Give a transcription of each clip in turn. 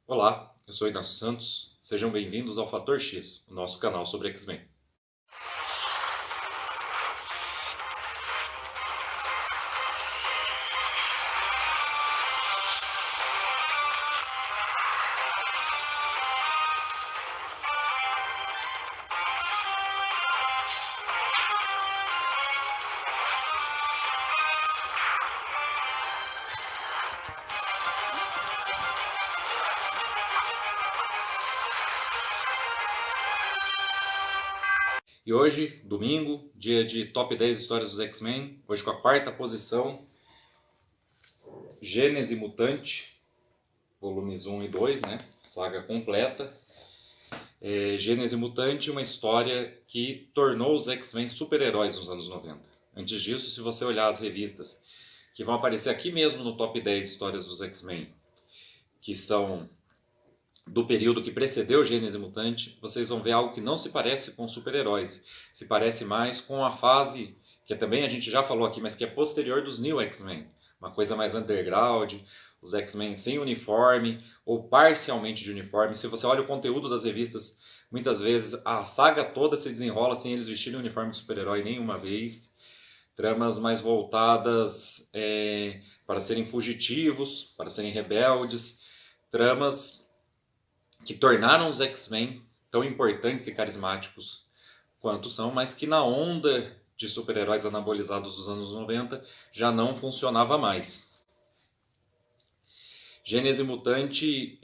Olá, eu sou Inácio Santos. Sejam bem-vindos ao Fator X, o nosso canal sobre X-Men. E hoje, domingo, dia de Top 10 Histórias dos X-Men, hoje com a quarta posição, Gênese Mutante, volumes 1 e 2, né? Saga completa. Gênese Mutante, uma história que tornou os X-Men super-heróis nos anos 90. Antes disso, se você olhar as revistas que vão aparecer aqui mesmo no Top 10 Histórias dos X-Men, que são do período que precedeu Gênese Mutante, vocês vão ver algo que não se parece com super-heróis. Se parece mais com a fase, que também a gente já falou aqui, mas que é posterior dos New X-Men. Uma coisa mais underground, os X-Men sem uniforme, ou parcialmente de uniforme. Se você olha o conteúdo das revistas, muitas vezes a saga toda se desenrola sem eles vestirem o uniforme de super-herói nenhuma vez. Tramas mais voltadas para serem fugitivos, para serem rebeldes. Tramas que tornaram os X-Men tão importantes e carismáticos quanto são, mas que na onda de super-heróis anabolizados dos anos 90 já não funcionava mais. Gênese Mutante,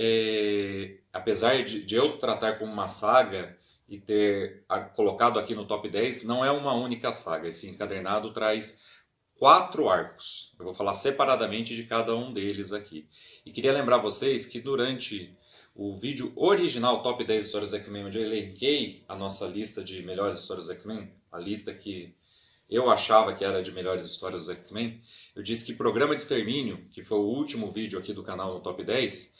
apesar de eu tratar como uma saga e ter colocado aqui no top 10, não é uma única saga. Esse encadernado traz 4 arcos. Eu vou falar separadamente de cada um deles aqui. E queria lembrar vocês que durante o vídeo original Top 10 Histórias dos X-Men, onde eu elenquei a nossa lista de melhores histórias dos X-Men, a lista que eu achava que era de melhores histórias dos X-Men, eu disse que Programa de Extermínio, que foi o último vídeo aqui do canal no Top 10,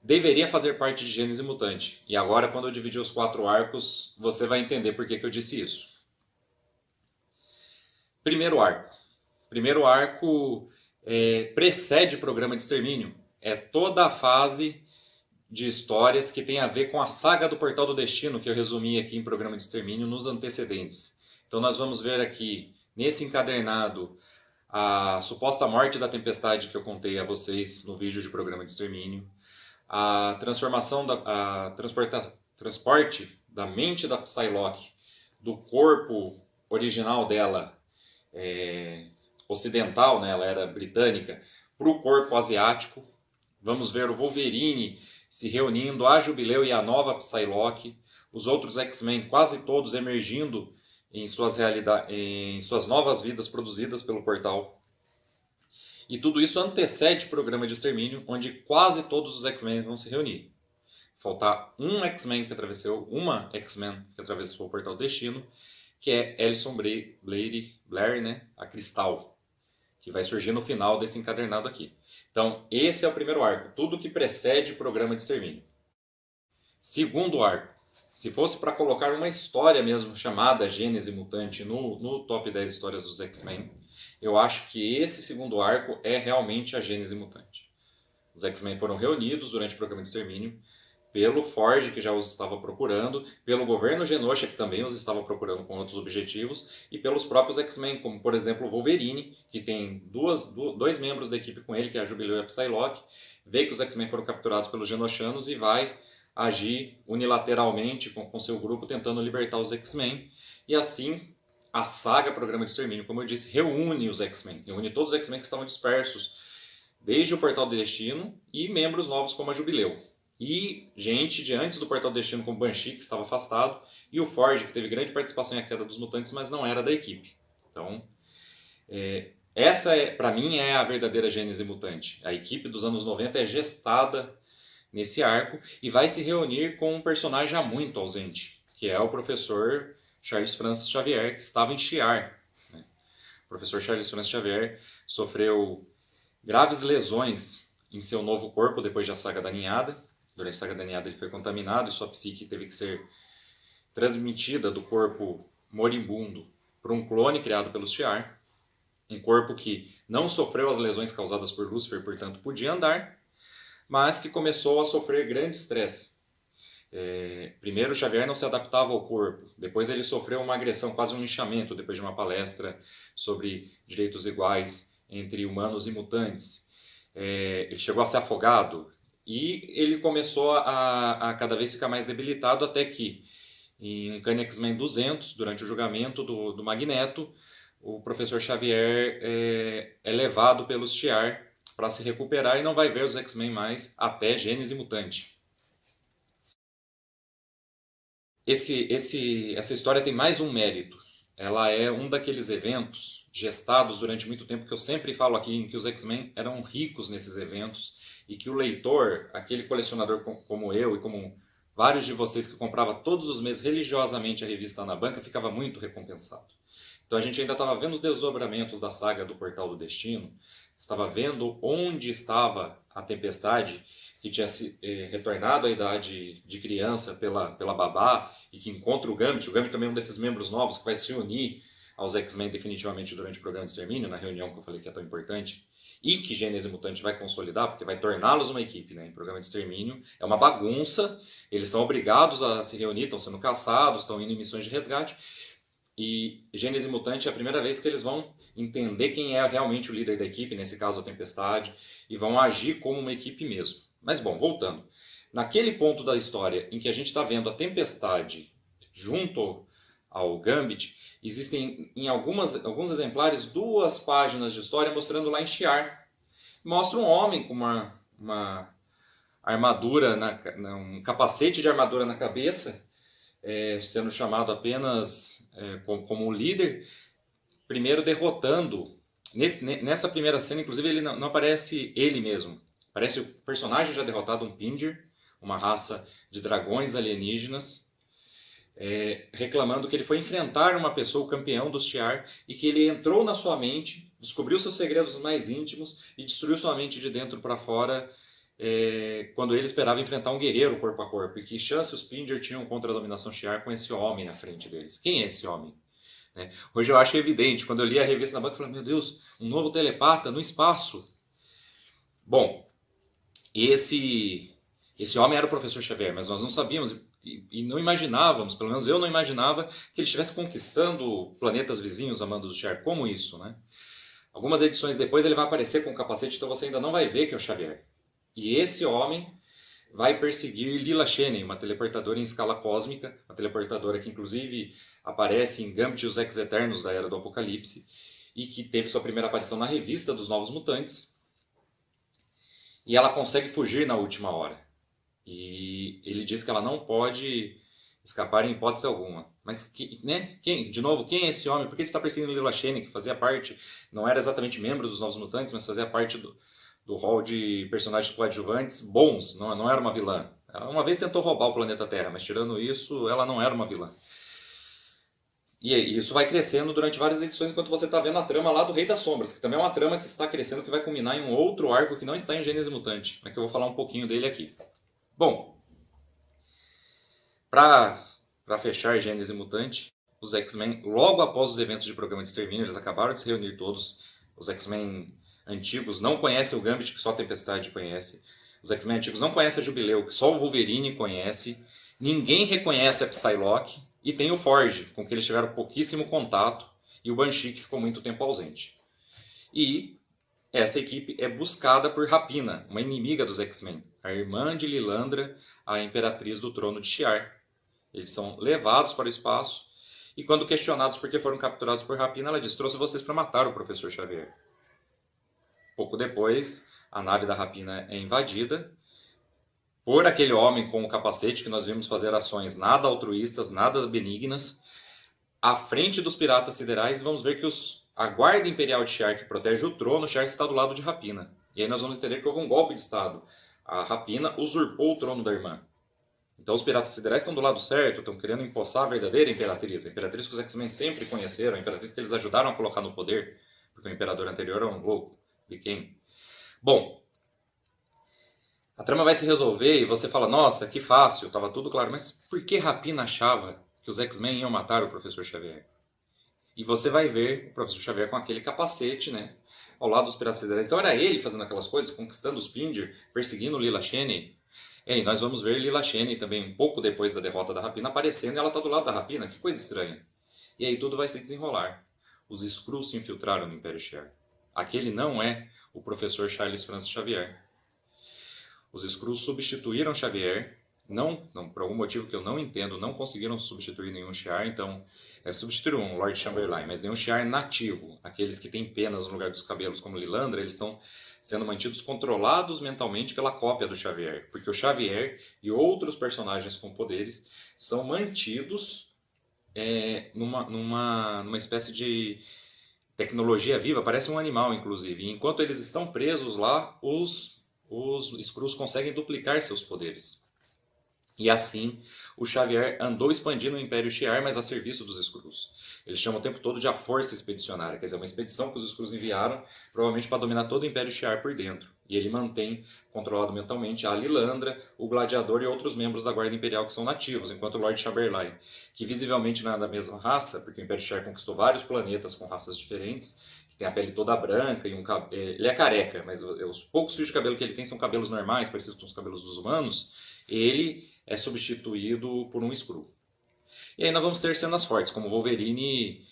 deveria fazer parte de Gênese Mutante. E agora, quando eu dividir os 4 arcos, você vai entender por que eu disse isso. Primeiro arco. Primeiro arco precede Programa de Extermínio. É toda a fase de histórias que tem a ver com a saga do Portal do Destino, que eu resumi aqui em Programa de Extermínio nos antecedentes. Então nós vamos ver aqui, nesse encadernado, a suposta morte da Tempestade que eu contei a vocês no vídeo de Programa de Extermínio, a transformação, transporte da mente da Psylocke do corpo original dela, ocidental, né, ela era britânica, para o corpo asiático. Vamos ver o Wolverine se reunindo, a Jubileu e a nova Psylocke, os outros X-Men quase todos emergindo em suas novas vidas produzidas pelo portal. E tudo isso antecede o Programa de Extermínio, onde quase todos os X-Men vão se reunir. Faltar um X-Men que atravessou, uma X-Men que atravessou o Portal do Destino, que é Alison Blair, né? A Cristal, que vai surgir no final desse encadernado aqui. Então, esse é o primeiro arco, tudo que precede o Programa de Extermínio. Segundo arco, se fosse para colocar uma história mesmo chamada Gênese Mutante no top 10 histórias dos X-Men, eu acho que esse segundo arco é realmente a Gênese Mutante. Os X-Men foram reunidos durante o Programa de Extermínio pelo Ford, que já os estava procurando, pelo governo Genosha, que também os estava procurando com outros objetivos, e pelos próprios X-Men, como por exemplo o Wolverine, que tem dois membros da equipe com ele, que é a Jubileu e a Psylocke, vê que os X-Men foram capturados pelos Genoshanos e vai agir unilateralmente com seu grupo, tentando libertar os X-Men, e assim a saga Programa de Extermínio, como eu disse, reúne os X-Men, reúne todos os X-Men que estavam dispersos desde o Portal do Destino e membros novos como a Jubileu. E gente de antes do Portal do Destino, como Banshee, que estava afastado, e o Forge, que teve grande participação em A Queda dos Mutantes, mas não era da equipe. Então, essa, para mim, é a verdadeira Gênese Mutante. A equipe dos anos 90 é gestada nesse arco e vai se reunir com um personagem já muito ausente, que é o professor Charles Francis Xavier, que estava em Shi'ar. Né? O professor Charles Francis Xavier sofreu graves lesões em seu novo corpo depois da Saga da Ninhada. Durante a Saga da Ninhada ele foi contaminado e sua psique teve que ser transmitida do corpo moribundo para um clone criado pelos Shi'ar. Um corpo que não sofreu as lesões causadas por Lúcifer, portanto podia andar, mas que começou a sofrer grande estresse. Primeiro, Xavier não se adaptava ao corpo, depois ele sofreu uma agressão, quase um linchamento, depois de uma palestra sobre direitos iguais entre humanos e mutantes. Ele chegou a ser afogado e ele começou a cada vez ficar mais debilitado, até que em Uncanny X-Men 200, durante o julgamento do Magneto, o professor Xavier é levado pelos Shi'ar para se recuperar e não vai ver os X-Men mais até Gênese Mutante. Essa história tem mais um mérito. Ela é um daqueles eventos gestados durante muito tempo, que eu sempre falo aqui, em que os X-Men eram ricos nesses eventos e que o leitor, aquele colecionador como eu e como vários de vocês que comprava todos os meses religiosamente a revista na banca, ficava muito recompensado. Então a gente ainda estava vendo os desdobramentos da saga do Portal do Destino, estava vendo onde estava a Tempestade, que tinha se retornado à idade de criança pela babá e que encontra o Gambit. O Gambit também é um desses membros novos que vai se unir aos X-Men definitivamente durante o programa de extermínio, na reunião que eu falei que é tão importante, e que Gênese Mutante vai consolidar, porque vai torná-los uma equipe, né? Em programa de extermínio é uma bagunça, eles são obrigados a se reunir, estão sendo caçados, estão indo em missões de resgate, e Gênese Mutante é a primeira vez que eles vão entender quem é realmente o líder da equipe, nesse caso a Tempestade, e vão agir como uma equipe mesmo. Mas bom, voltando. Naquele ponto da história em que a gente está vendo a Tempestade junto ao Gambit, existem em alguns exemplares 2 páginas de história mostrando lá em Shi'ar. Mostra um homem com uma armadura, um capacete de armadura na cabeça, sendo chamado apenas como líder, primeiro derrotando. Nessa primeira cena, inclusive, ele não aparece ele mesmo. Parece o personagem já derrotado, um Pinger, uma raça de dragões alienígenas, reclamando que ele foi enfrentar uma pessoa, o campeão dos Shi'ar, e que ele entrou na sua mente, descobriu seus segredos mais íntimos e destruiu sua mente de dentro para fora, quando ele esperava enfrentar um guerreiro corpo a corpo. E que chance os Pinger tinham contra a dominação Shi'ar com esse homem à frente deles? Quem é esse homem? Hoje eu acho evidente, quando eu li a revista na banca, eu falei, meu Deus, um novo telepata no espaço. Bom, esse homem era o professor Xavier, mas nós não sabíamos e não imaginávamos, pelo menos eu não imaginava, que ele estivesse conquistando planetas vizinhos a mando do Shi'ar. Como isso, né? Algumas edições depois ele vai aparecer com o capacete, então você ainda não vai ver que é o Xavier. E esse homem vai perseguir Lila Cheney, uma teleportadora em escala cósmica, uma teleportadora que inclusive aparece em Gambit e os Ex-Eternos da Era do Apocalipse, e que teve sua primeira aparição na revista dos Novos Mutantes. E ela consegue fugir na última hora. E ele diz que ela não pode escapar em hipótese alguma. Mas, de novo, quem é esse homem? Por que ele está perseguindo Lila Cheney, que fazia parte, não era exatamente membro dos Novos Mutantes, mas fazia parte do hall de personagens coadjuvantes bons, não era uma vilã. Ela uma vez tentou roubar o planeta Terra, mas tirando isso, ela não era uma vilã. E isso vai crescendo durante várias edições, enquanto você está vendo a trama lá do Rei das Sombras, que também é uma trama que está crescendo, que vai culminar em um outro arco que não está em Gênese Mutante, mas que eu vou falar um pouquinho dele aqui. Bom, para fechar Gênese Mutante, os X-Men, logo após os eventos de programa de extermínio, eles acabaram de se reunir todos. Os X-Men antigos não conhecem o Gambit, que só a Tempestade conhece. Os X-Men antigos não conhecem a Jubileu, que só o Wolverine conhece. Ninguém reconhece a Psylocke. E tem o Forge, com quem eles tiveram pouquíssimo contato, e o Banshee, que ficou muito tempo ausente. E essa equipe é buscada por Rapina, uma inimiga dos X-Men, a irmã de Lilandra, a Imperatriz do Trono de Shi'ar. Eles são levados para o espaço, e quando questionados por que foram capturados por Rapina, ela diz, trouxe vocês para matar o Professor Xavier. Pouco depois, a nave da Rapina é invadida por aquele homem com o capacete que nós vimos fazer ações nada altruístas, nada benignas, à frente dos piratas siderais. Vamos ver que a guarda imperial de Shi'ar, que protege o trono, Shi'ar está do lado de Rapina. E aí nós vamos entender que houve um golpe de estado. A Rapina usurpou o trono da irmã. Então os piratas siderais estão do lado certo, estão querendo empossar a verdadeira Imperatriz. A Imperatriz que os X-Men sempre conheceram, a Imperatriz que eles ajudaram a colocar no poder, porque o Imperador anterior era um louco. De quem? Bom, a trama vai se resolver e você fala, nossa, que fácil, estava tudo claro. Mas por que Rapina achava que os X-Men iam matar o Professor Xavier? E você vai ver o Professor Xavier com aquele capacete, né? ao lado dos Piratas Siderais. Então era ele fazendo aquelas coisas, conquistando os Pindir, perseguindo Lila Cheney. E aí nós vamos ver Lila Cheney também, um pouco depois da derrota da Rapina, aparecendo e ela está do lado da Rapina. Que coisa estranha. E aí tudo vai se desenrolar. Os Skrulls se infiltraram no Império Shi'ar. Aquele não é o professor Charles Francis Xavier. Os Skrulls substituíram Xavier, não, por algum motivo que eu não entendo, não conseguiram substituir nenhum Shi'ar, então substituíram um Lord Chamberlain, mas nenhum Shi'ar nativo, aqueles que têm penas no lugar dos cabelos, como Lilandra, eles estão sendo mantidos controlados mentalmente pela cópia do Xavier, porque o Xavier e outros personagens com poderes são mantidos numa espécie de tecnologia viva, parece um animal inclusive, e enquanto eles estão presos lá, os Skrulls conseguem duplicar seus poderes. E assim, o Xavier andou expandindo o Império Shi'ar, mas a serviço dos Skrulls. Eles chamam o tempo todo de a Força Expedicionária, quer dizer, uma expedição que os Skrulls enviaram, provavelmente para dominar todo o Império Shi'ar por dentro. E ele mantém controlado mentalmente a Lilandra, o Gladiador e outros membros da Guarda Imperial que são nativos, enquanto o Lord Chamberlain, que visivelmente não é da mesma raça, porque o Império Shi'ar conquistou vários planetas com raças diferentes, que tem a pele toda branca e ele é careca, mas os poucos fios de cabelo que ele tem são cabelos normais, parecidos com os cabelos dos humanos. Ele é substituído por um Skrull. E aí nós vamos ter cenas fortes, como Wolverine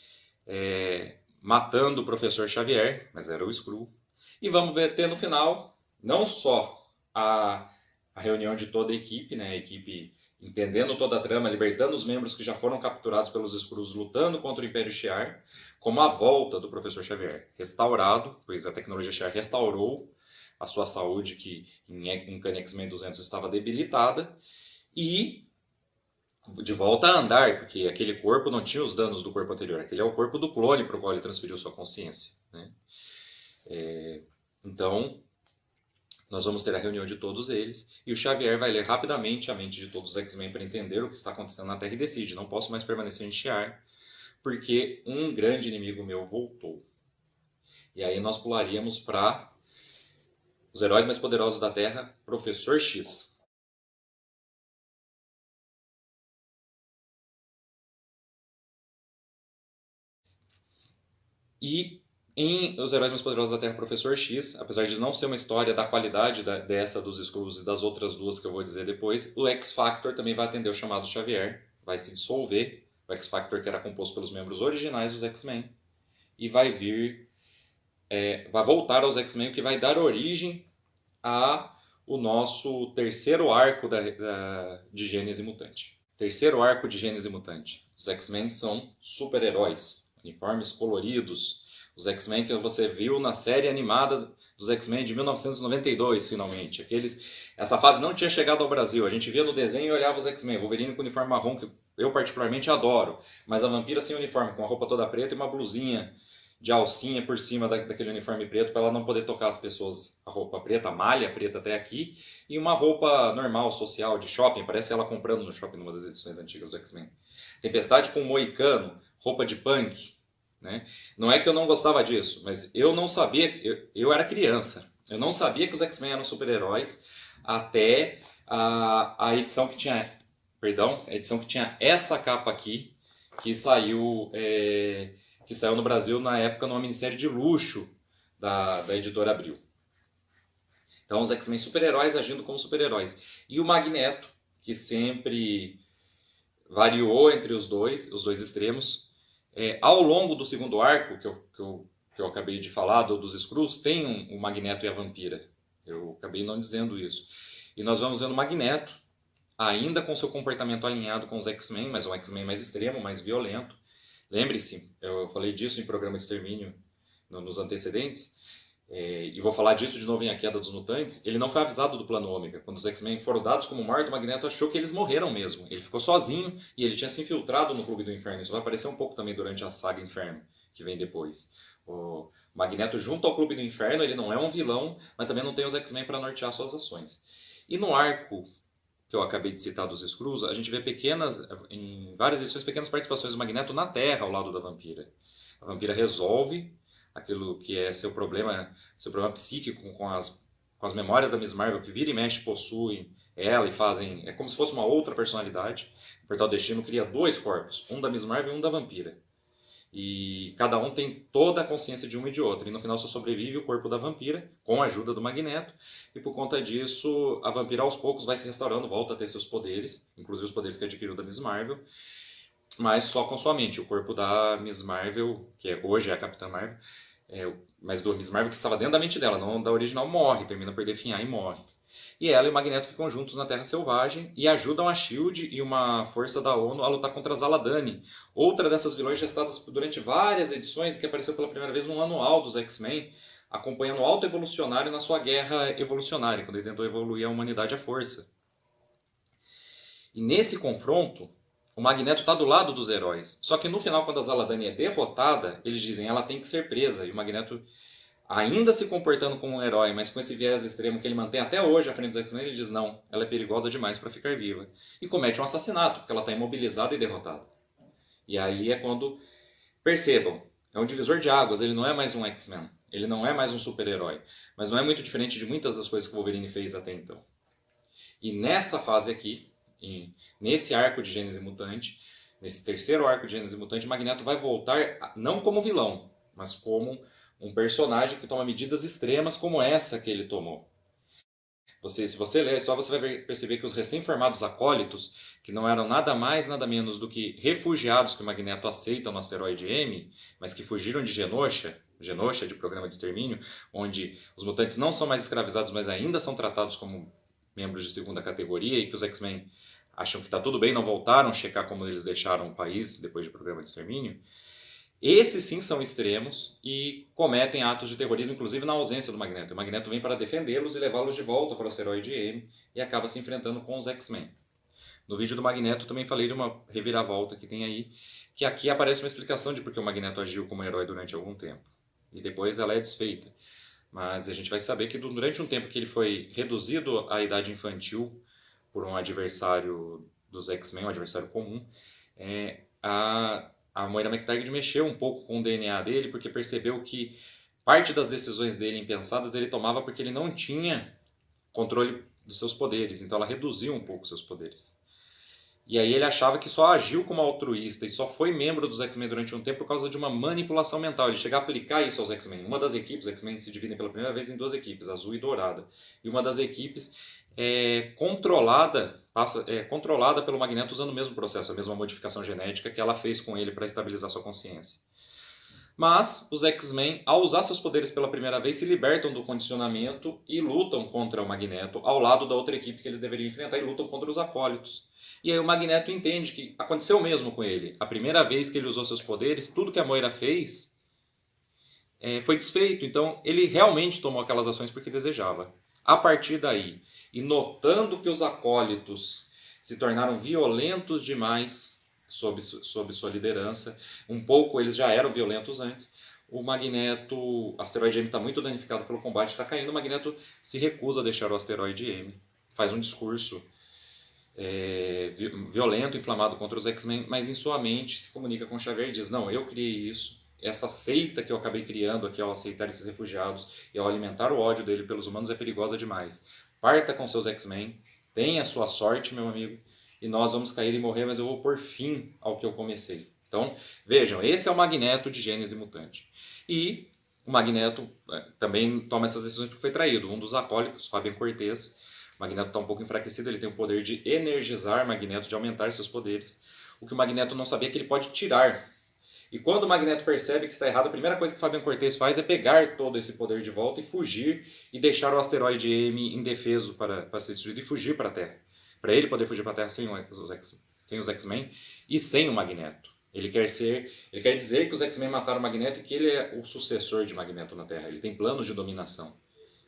matando o Professor Xavier, mas era o Skrull. E vamos ter no final, não só a reunião de toda a equipe, né, a equipe entendendo toda a trama, libertando os membros que já foram capturados pelos Skrulls, lutando contra o Império Shi'ar, como a volta do Professor Xavier, restaurado, pois a tecnologia Shi'ar restaurou a sua saúde, que em Uncanny X-Men 200 estava debilitada, e de volta a andar, porque aquele corpo não tinha os danos do corpo anterior, aquele é o corpo do clone para o qual ele transferiu sua consciência, né? Então, nós vamos ter a reunião de todos eles, e o Xavier vai ler rapidamente a mente de todos os X-Men para entender o que está acontecendo na Terra e decide, não posso mais permanecer em Shi'ar, porque um grande inimigo meu voltou. E aí nós pularíamos para os heróis mais poderosos da Terra, Professor X. E em Os Heróis Mais Poderosos da Terra, Professor X, apesar de não ser uma história da qualidade dessa dos Skrulls e das outras duas que eu vou dizer depois, o X-Factor também vai atender o chamado Xavier, vai se dissolver, o X-Factor que era composto pelos membros originais dos X-Men, e vai voltar aos X-Men, o que vai dar origem a o nosso terceiro arco de Gênese Mutante. Terceiro arco de Gênese Mutante. Os X-Men são super-heróis, uniformes coloridos. Os X-Men que você viu na série animada dos X-Men de 1992, finalmente. Essa fase não tinha chegado ao Brasil. A gente via no desenho e olhava os X-Men. Wolverine com uniforme marrom, que eu particularmente adoro. Mas a Vampira sem uniforme, com a roupa toda preta e uma blusinha de alcinha por cima daquele uniforme preto, para ela não poder tocar as pessoas. A roupa preta, a malha preta até aqui, e uma roupa normal, social, de shopping, parece ela comprando no shopping numa das edições antigas do X-Men. Tempestade com moicano, roupa de punk, né? Não é que eu não gostava disso, mas eu não sabia, eu era criança, eu não sabia que os X-Men eram super-heróis até a edição que tinha, a edição que tinha essa capa aqui, que saiu no Brasil na época numa minissérie de luxo da editora Abril. Então os X-Men super-heróis agindo como super-heróis. E o Magneto, que sempre variou entre os dois extremos. Ao longo do segundo arco, que eu acabei de falar, dos Skrulls, tem o Magneto e a Vampira. Eu acabei não dizendo isso. E nós vamos vendo o Magneto, ainda com seu comportamento alinhado com os X-Men, mas um X-Men mais extremo, mais violento. Lembre-se, eu falei disso em programa de extermínio nos antecedentes, e vou falar disso de novo em A Queda dos Mutantes. Ele não foi avisado do plano Ômega. Quando os X-Men foram dados como mortos, o Magneto achou que eles morreram mesmo. Ele ficou sozinho e ele tinha se infiltrado no Clube do Inferno. Isso vai aparecer um pouco também durante a saga Inferno, que vem depois. O Magneto, junto ao Clube do Inferno, ele não é um vilão, mas também não tem os X-Men para nortear suas ações. E no arco que eu acabei de citar dos Skrulls, a gente vê em várias edições, pequenas participações do Magneto na Terra, ao lado da Vampira. A Vampira resolve aquilo que é seu problema psíquico com as memórias da Miss Marvel, que vira e mexe possuem ela e fazem... É como se fosse uma outra personalidade. O Portal Destino cria dois corpos, um da Miss Marvel e um da Vampira. E cada um tem toda a consciência de um e de outro. E no final só sobrevive o corpo da vampira, com a ajuda do Magneto. E por conta disso, a vampira aos poucos vai se restaurando, volta a ter seus poderes, inclusive os poderes que adquiriu da Miss Marvel, mas só com sua mente. O corpo da Miss Marvel, hoje é a Capitã Marvel, mas do Miss Marvel que estava dentro da mente dela, não da original, morre, termina por definhar e morre. E ela e o Magneto ficam juntos na Terra Selvagem e ajudam a SHIELD e uma força da ONU a lutar contra a Zaladani, outra dessas vilões gestadas durante várias edições que apareceu pela primeira vez no anual dos X-Men, acompanhando o Alto Evolucionário na sua guerra evolucionária, quando ele tentou evoluir a humanidade à força. E nesse confronto, o Magneto está do lado dos heróis. Só que no final, quando a Zaladani é derrotada, eles dizem ela tem que ser presa. E o Magneto, ainda se comportando como um herói, mas com esse viés extremo que ele mantém até hoje à frente dos X-Men, ele diz não, ela é perigosa demais para ficar viva. E comete um assassinato, porque ela está imobilizada e derrotada. E aí é quando percebam, é um divisor de águas, ele não é mais um X-Men, ele não é mais um super-herói, mas não é muito diferente de muitas das coisas que o Wolverine fez até então. E nessa fase aqui, nesse arco de Gênese Mutante, nesse terceiro arco de Gênese Mutante, Magneto vai voltar não como vilão, mas como um personagem que toma medidas extremas como essa que ele tomou. Se você ler só você vai perceber que os recém-formados acólitos, que não eram nada mais, nada menos do que refugiados que o Magneto aceita no asteroide M, mas que fugiram de Genosha de programa de extermínio, onde os mutantes não são mais escravizados, mas ainda são tratados como membros de segunda categoria e que os X-Men acham que está tudo bem, não voltaram a checar como eles deixaram o país depois do programa de extermínio. Esses sim são extremos e cometem atos de terrorismo, inclusive na ausência do Magneto. O Magneto vem para defendê-los e levá-los de volta para o asteroide M e acaba se enfrentando com os X-Men. No vídeo do Magneto também falei de uma reviravolta que tem aí, que aqui aparece uma explicação de por que o Magneto agiu como herói durante algum tempo. E depois ela é desfeita. Mas a gente vai saber que durante um tempo que ele foi reduzido à idade infantil por um adversário dos X-Men, um adversário comum, a Moira McTaggart mexeu um pouco com o DNA dele porque percebeu que parte das decisões dele impensadas ele tomava porque ele não tinha controle dos seus poderes, então ela reduziu um pouco seus poderes. E aí ele achava que só agiu como altruísta e só foi membro dos X-Men durante um tempo por causa de uma manipulação mental. Ele chega a aplicar isso aos X-Men. Uma das equipes, os X-Men se dividem pela primeira vez em duas equipes, azul e dourada. E uma das equipes é controlada pelo Magneto usando o mesmo processo, a mesma modificação genética que ela fez com ele para estabilizar sua consciência. Mas os X-Men, ao usar seus poderes pela primeira vez, se libertam do condicionamento e lutam contra o Magneto ao lado da outra equipe que eles deveriam enfrentar e lutam contra os acólitos. E aí o Magneto entende que aconteceu o mesmo com ele. A primeira vez que ele usou seus poderes, tudo que a Moira fez foi desfeito. Então ele realmente tomou aquelas ações porque desejava. A partir daí, e notando que os acólitos se tornaram violentos demais sob sua liderança, um pouco eles já eram violentos antes, o Magneto, o asteroide M está muito danificado pelo combate, está caindo, o Magneto se recusa a deixar o asteroide M, faz um discurso violento, inflamado contra os X-Men, mas em sua mente se comunica com Xavier e diz, não, eu criei isso, essa seita que eu acabei criando aqui ao aceitar esses refugiados e ao alimentar o ódio dele pelos humanos é perigosa demais. Parta com seus X-Men, tenha sua sorte, meu amigo, e nós vamos cair e morrer, mas eu vou pôr fim ao que eu comecei. Então, vejam, esse é o Magneto de Gênese Mutante. E o Magneto também toma essas decisões porque foi traído. Um dos acólitos, Fabian Cortez, o Magneto está um pouco enfraquecido, ele tem o poder de energizar Magneto, de aumentar seus poderes. O que o Magneto não sabia é que ele pode tirar. E quando o Magneto percebe que está errado, a primeira coisa que Fabian Cortez faz é pegar todo esse poder de volta e fugir e deixar o asteroide M indefeso para ser destruído e fugir para a Terra. Para ele poder fugir para a Terra sem os X-Men e sem o Magneto. Ele quer dizer que os X-Men mataram o Magneto e que ele é o sucessor de Magneto na Terra. Ele tem planos de dominação.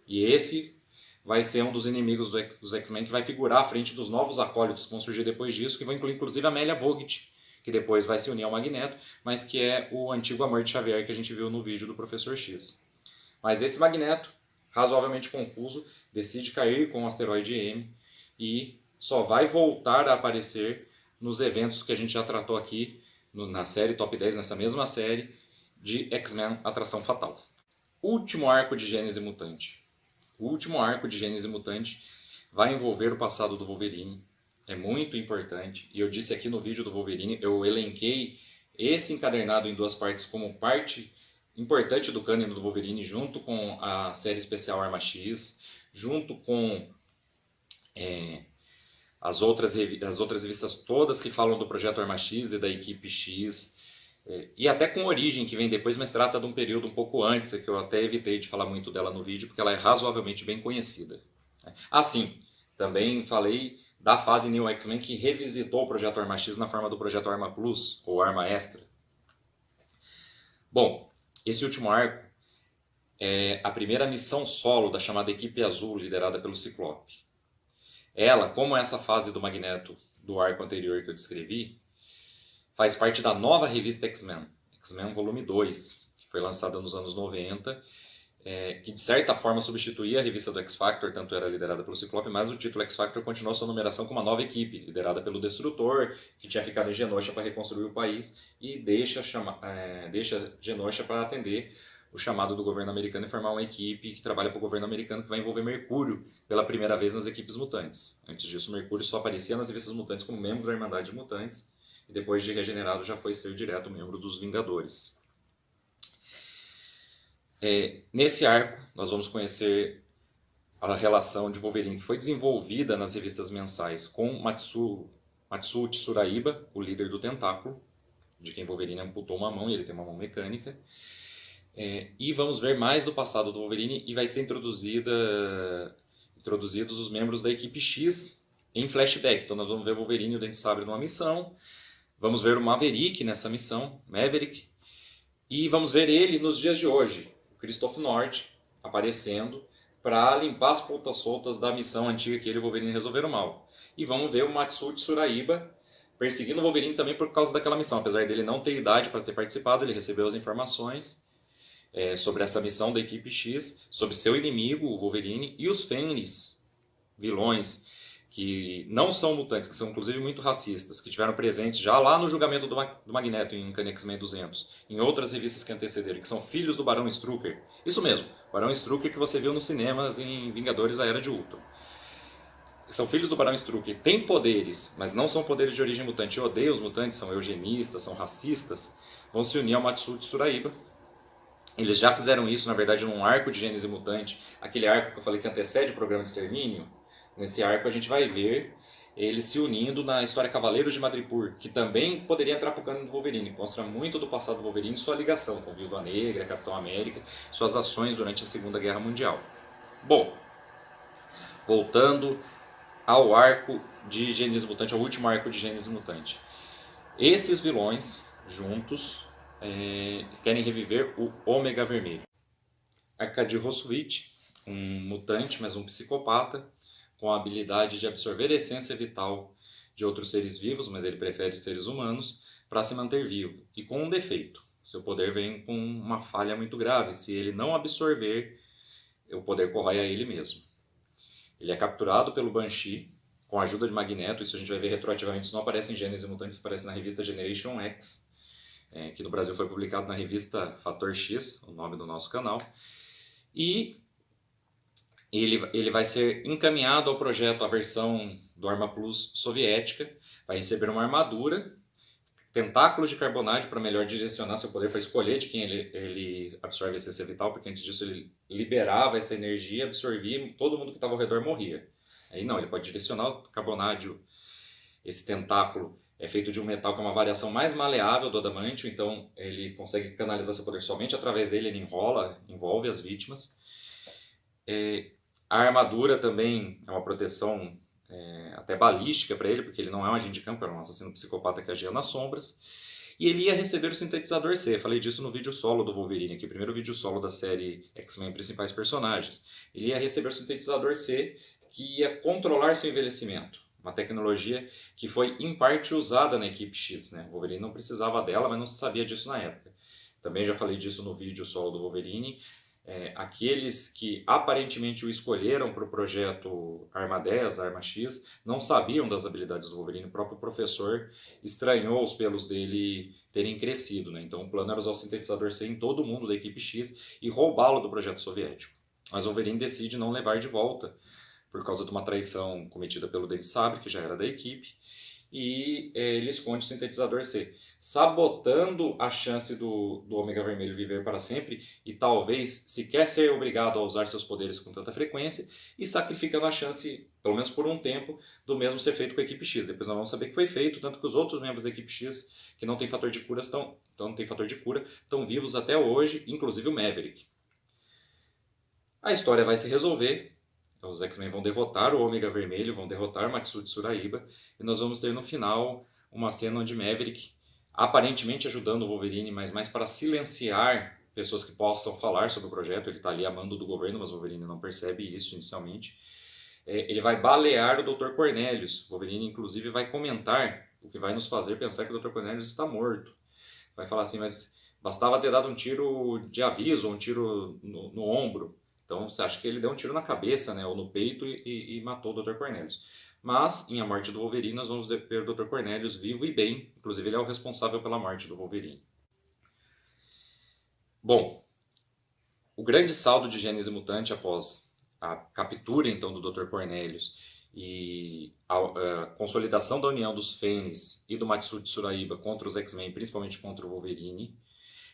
E esse vai ser um dos inimigos dos X-Men que vai figurar à frente dos novos acólitos que vão surgir depois disso, que vão incluir inclusive a Amélia Vogt, que depois vai se unir ao Magneto, mas que é o antigo amor de Xavier que a gente viu no vídeo do Professor X. Mas esse Magneto, razoavelmente confuso, decide cair com o asteroide M e só vai voltar a aparecer nos eventos que a gente já tratou aqui na série Top 10, nessa mesma série de X-Men Atração Fatal. Último arco de Gênese Mutante. O último arco de Gênese Mutante vai envolver o passado do Wolverine. É muito importante. E eu disse aqui no vídeo do Wolverine, eu elenquei esse encadernado em 2 partes como parte importante do cânone do Wolverine, junto com a série especial Arma X, junto com as outras revistas todas que falam do Projeto Arma X e da Equipe X, e até com Origem, que vem depois, mas trata de um período um pouco antes, que eu até evitei de falar muito dela no vídeo, porque ela é razoavelmente bem conhecida. Sim, também falei da fase New X-Men, que revisitou o Projeto Arma X na forma do Projeto Arma Plus, ou Arma Extra. Bom, esse último arco é a primeira missão solo da chamada Equipe Azul, liderada pelo Ciclope. Ela, como essa fase do Magneto do arco anterior que eu descrevi, faz parte da nova revista X-Men, X-Men Volume 2, que foi lançada nos anos 90, que de certa forma substituía a revista do X-Factor, tanto era liderada pelo Ciclope, mas o título X-Factor continuou sua numeração com uma nova equipe, liderada pelo Destrutor, que tinha ficado em Genosha para reconstruir o país, e deixa Genosha para atender o chamado do governo americano e formar uma equipe que trabalha para o governo americano, que vai envolver Mercúrio pela primeira vez nas equipes mutantes. Antes disso, Mercúrio só aparecia nas revistas mutantes como membro da Irmandade de Mutantes, e depois de regenerado já foi ser direto membro dos Vingadores. Nesse arco, nós vamos conhecer a relação de Wolverine, que foi desenvolvida nas revistas mensais com Matsuo Tsuraiba, o líder do Tentáculo, de quem Wolverine amputou uma mão e ele tem uma mão mecânica. E vamos ver mais do passado do Wolverine, e vai ser introduzidos os membros da Equipe X em flashback. Então nós vamos ver o Wolverine e o Dente Sabre numa missão, vamos ver o Maverick nessa missão, Maverick, e vamos ver ele nos dias de hoje, o Christoph Nord, aparecendo para limpar as pontas soltas da missão antiga que ele e o Wolverine resolveram mal. E vamos ver o Matsuo Tsuraiba perseguindo o Wolverine também por causa daquela missão. Apesar dele não ter idade para ter participado, ele recebeu as informações sobre essa missão da Equipe X, sobre seu inimigo, o Wolverine, e os Fenris, vilões, que não são mutantes, que são inclusive muito racistas, que tiveram presentes já lá no julgamento do Magneto em Uncanny X-Men 200, em outras revistas que antecederam, que são filhos do Barão Strucker. Isso mesmo, Barão Strucker que você viu nos cinemas em Vingadores: A Era de Ultron. São filhos do Barão Strucker, têm poderes, mas não são poderes de origem mutante, odeiam os mutantes, são eugenistas, são racistas, vão se unir ao Matsuo Tsuraiba. Eles já fizeram isso, na verdade, num arco de Gênese Mutante, aquele arco que eu falei que antecede o programa de extermínio. Nesse arco a gente vai ver eles se unindo na história Cavaleiros de Madripoor, que também poderia entrar pro cânone do Wolverine. Mostra muito do passado do Wolverine e sua ligação com Viúva Negra, Capitão América, suas ações durante a Segunda Guerra Mundial. Bom, voltando ao arco de Gênese Mutante, ao último arco de Gênese Mutante. Esses vilões, juntos, querem reviver o Ômega Vermelho. Arkady Rossovich, um mutante, mas um psicopata, com a habilidade de absorver a essência vital de outros seres vivos, mas ele prefere seres humanos, para se manter vivo. E com um defeito. Seu poder vem com uma falha muito grave. Se ele não absorver, o poder corrói a ele mesmo. Ele é capturado pelo Banshee, com a ajuda de Magneto. Isso a gente vai ver retroativamente. Isso não aparece em Gênese Mutante, isso aparece na revista Generation X, que no Brasil foi publicado na revista Fator X, o nome do nosso canal. E ele vai ser encaminhado ao projeto, a versão do Arma Plus soviética, vai receber uma armadura, tentáculos de carbonádio para melhor direcionar seu poder, para escolher de quem ele absorve a essência vital, porque antes disso ele liberava essa energia, absorvia e todo mundo que estava ao redor morria. Aí não, ele pode direcionar o carbonádio. Esse tentáculo é feito de um metal que é uma variação mais maleável do adamantio, então ele consegue canalizar seu poder somente através dele, ele envolve as vítimas. A armadura também é uma proteção até balística para ele, porque ele não é um agente de campo, é um assassino psicopata que agia nas sombras. E ele ia receber o sintetizador C, eu falei disso no vídeo solo do Wolverine, aqui, o primeiro vídeo solo da série X-Men Principais Personagens. Ele ia receber o sintetizador C, que ia controlar seu envelhecimento. Uma tecnologia que foi em parte usada na Equipe X, né? O Wolverine não precisava dela, mas não se sabia disso na época. Também já falei disso no vídeo solo do Wolverine. Aqueles que aparentemente o escolheram para o projeto Arma 10, Arma X, não sabiam das habilidades do Wolverine. O próprio professor estranhou os pelos dele terem crescido, né? Então o plano era usar o sintetizador C em todo mundo da Equipe X e roubá-lo do projeto soviético. Mas o Wolverine decide não levar de volta, por causa de uma traição cometida pelo Dente Sabre, que já era da equipe, e ele esconde o sintetizador C, sabotando a chance do Ômega Vermelho viver para sempre e talvez sequer ser obrigado a usar seus poderes com tanta frequência e sacrificando a chance, pelo menos por um tempo, do mesmo ser feito com a equipe X. Depois nós vamos saber que foi feito, tanto que os outros membros da equipe X que não tem fator de cura estão vivos até hoje, inclusive o Maverick. A história vai se resolver. Os X-Men vão derrotar o Ômega Vermelho, vão derrotar Matsuo Tsuraiba, e nós vamos ter no final uma cena onde Maverick, aparentemente ajudando o Wolverine, mas mais para silenciar pessoas que possam falar sobre o projeto, ele está ali a mando do governo, mas o Wolverine não percebe isso inicialmente. Ele vai balear o Dr. Cornelius. O Wolverine, inclusive, vai comentar, o que vai nos fazer pensar que o Dr. Cornelius está morto. Vai falar assim, mas bastava ter dado um tiro de aviso, um tiro no ombro. Então você acha que ele deu um tiro na cabeça, né, ou no peito e matou o Dr. Cornelius. Mas, em A Morte do Wolverine, nós vamos ver o Dr. Cornelius vivo e bem. Inclusive, ele é o responsável pela morte do Wolverine. Bom, o grande saldo de Gênese Mutante após a captura, então, do Dr. Cornelius e a consolidação da união dos Fênix e do Matsuo Tsuraiba contra os X-Men, principalmente contra o Wolverine,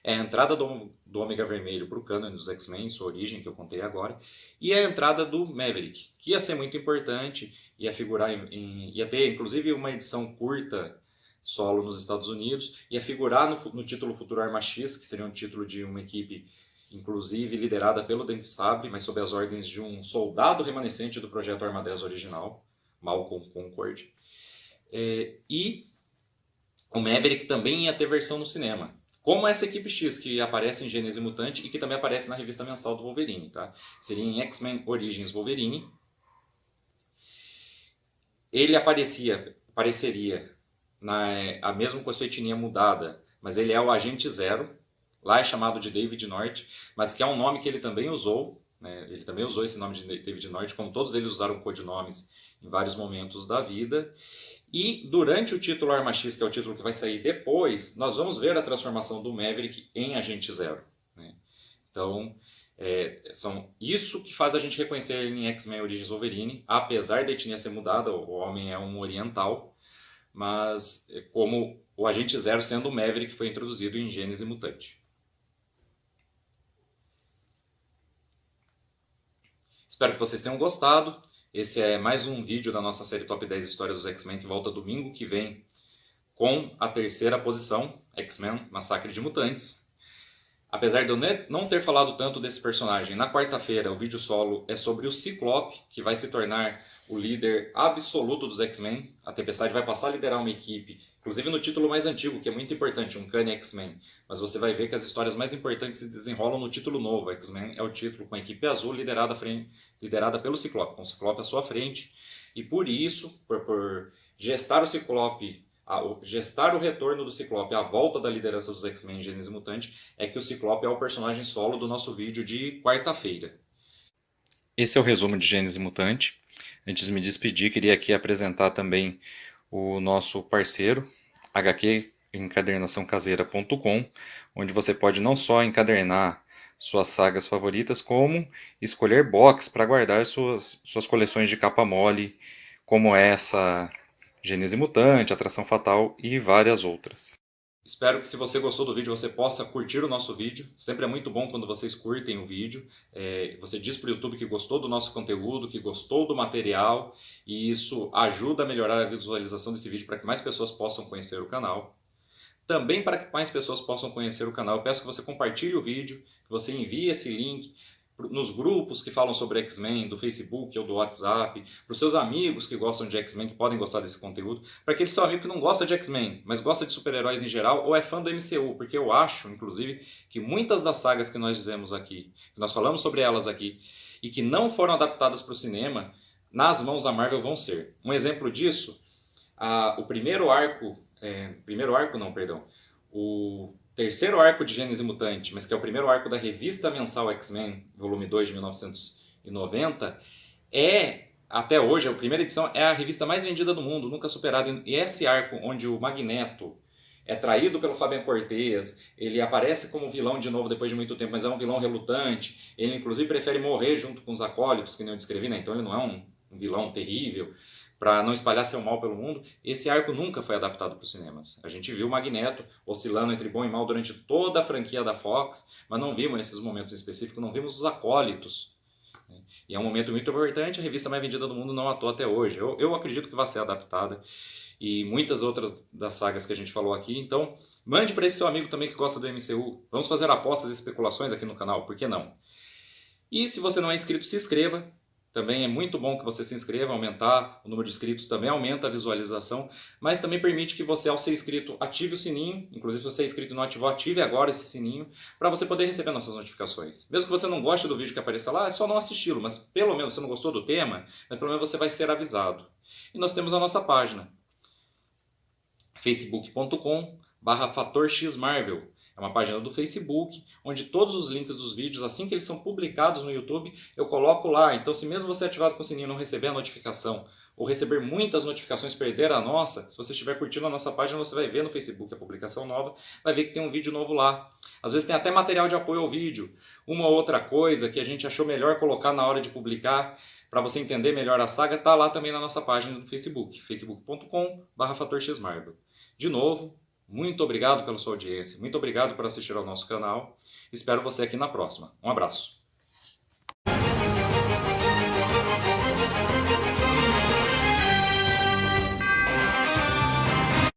é a entrada do Ômega Vermelho para o cânone dos X-Men, sua origem, que eu contei agora, e a entrada do Maverick, que ia ser muito importante, ia figurar ia ter inclusive uma edição curta solo nos Estados Unidos, ia figurar no título Futuro Arma X, que seria um título de uma equipe, inclusive liderada pelo Dente Sabre, mas sob as ordens de um soldado remanescente do projeto Arma 10 original, Malcolm Concord. E o Maverick também ia ter versão no cinema. Como essa equipe X que aparece em Gênese Mutante e que também aparece na revista mensal do Wolverine. Tá? Seria em X-Men Origins Wolverine. Ele apareceria mesmo com a sua etnia mudada, mas ele é o Agente Zero. Lá é chamado de David North, mas que é um nome que ele também usou. Né? Ele também usou esse nome de David North, como todos eles usaram codinomes em vários momentos da vida. E durante o título Arma X, que é o título que vai sair depois, nós vamos ver a transformação do Maverick em Agente Zero. Né? Então, isso que faz a gente reconhecer ele em X-Men Origins Wolverine, apesar da etnia ser mudada, o homem é um oriental, mas como o Agente Zero sendo o Maverick que foi introduzido em Gênese Mutante. Espero que vocês tenham gostado. Esse é mais um vídeo da nossa série Top 10 Histórias dos X-Men, que volta domingo que vem com a terceira posição, X-Men Massacre de Mutantes. Apesar de eu não ter falado tanto desse personagem, na quarta-feira o vídeo solo é sobre o Ciclope, que vai se tornar o líder absoluto dos X-Men. A Tempestade vai passar a liderar uma equipe, inclusive no título mais antigo, que é muito importante, Uncanny X-Men. Mas você vai ver que as histórias mais importantes se desenrolam no título novo. X-Men é o título com a equipe azul liderada pelo Ciclope, com o Ciclope à sua frente. E por isso, por gestar o Ciclope, gestar o retorno do Ciclope à volta da liderança dos X-Men em Gênese Mutante, é que o Ciclope é o personagem solo do nosso vídeo de quarta-feira. Esse é o resumo de Gênese Mutante. Antes de me despedir, queria aqui apresentar também o nosso parceiro, hqencadernaçãocaseira.com, onde você pode não só encadernar suas sagas favoritas, como escolher box para guardar suas coleções de capa mole, como essa Gênese Mutante, Atração Fatal e várias outras. Espero que se você gostou do vídeo você possa curtir o nosso vídeo. Sempre é muito bom quando vocês curtem o vídeo. Você diz para o YouTube que gostou do nosso conteúdo, que gostou do material, e isso ajuda a melhorar a visualização desse vídeo para que mais pessoas possam conhecer o canal. Também para que mais pessoas possam conhecer o canal, eu peço que você compartilhe o vídeo, que você envie esse link nos grupos que falam sobre X-Men, do Facebook ou do WhatsApp, para os seus amigos que gostam de X-Men, que podem gostar desse conteúdo, para aquele seu amigo que não gosta de X-Men, mas gosta de super-heróis em geral ou é fã do MCU, porque eu acho, inclusive, que muitas das sagas que nós dizemos aqui, que nós falamos sobre elas aqui, e que não foram adaptadas para o cinema, nas mãos da Marvel vão ser. Um exemplo disso, o terceiro arco de Gênese Mutante, mas que é o primeiro arco da revista mensal X-Men, volume 2 de 1990, até hoje, a primeira edição, é a revista mais vendida do mundo, nunca superada. E esse arco onde o Magneto é traído pelo Fabian Cortez, ele aparece como vilão de novo depois de muito tempo, mas é um vilão relutante, ele inclusive prefere morrer junto com os acólitos, que nem eu descrevi, né? Então ele não é um vilão terrível, para não espalhar seu mal pelo mundo, esse arco nunca foi adaptado para os cinemas. A gente viu o Magneto oscilando entre bom e mal durante toda a franquia da Fox, mas não vimos esses momentos em específico, não vimos os acólitos. E é um momento muito importante, a revista mais vendida do mundo não à toa até hoje. Eu acredito que vai ser adaptada, e muitas outras das sagas que a gente falou aqui. Então, mande para esse seu amigo também que gosta do MCU. Vamos fazer apostas e especulações aqui no canal, por que não? E se você não é inscrito, se inscreva. Também é muito bom que você se inscreva, aumentar o número de inscritos também aumenta a visualização, mas também permite que você, ao ser inscrito, ative o sininho. Inclusive, se você é inscrito e não ativou, ative agora esse sininho, para você poder receber nossas notificações. Mesmo que você não goste do vídeo que apareça lá, é só não assisti-lo, mas pelo menos você não gostou do tema, mas pelo menos você vai ser avisado. E nós temos a nossa página, facebook.com/fatorxmarvel. É uma página do Facebook, onde todos os links dos vídeos, assim que eles são publicados no YouTube, eu coloco lá. Então, se mesmo você ativado com o sininho não receber a notificação, ou receber muitas notificações, perder a nossa, se você estiver curtindo a nossa página, você vai ver no Facebook a publicação nova, vai ver que tem um vídeo novo lá. Às vezes tem até material de apoio ao vídeo. Uma ou outra coisa que a gente achou melhor colocar na hora de publicar, para você entender melhor a saga, está lá também na nossa página do Facebook, facebook.com/fatorxmarvel. De novo, muito obrigado pela sua audiência, muito obrigado por assistir ao nosso canal. Espero você aqui na próxima. Um abraço.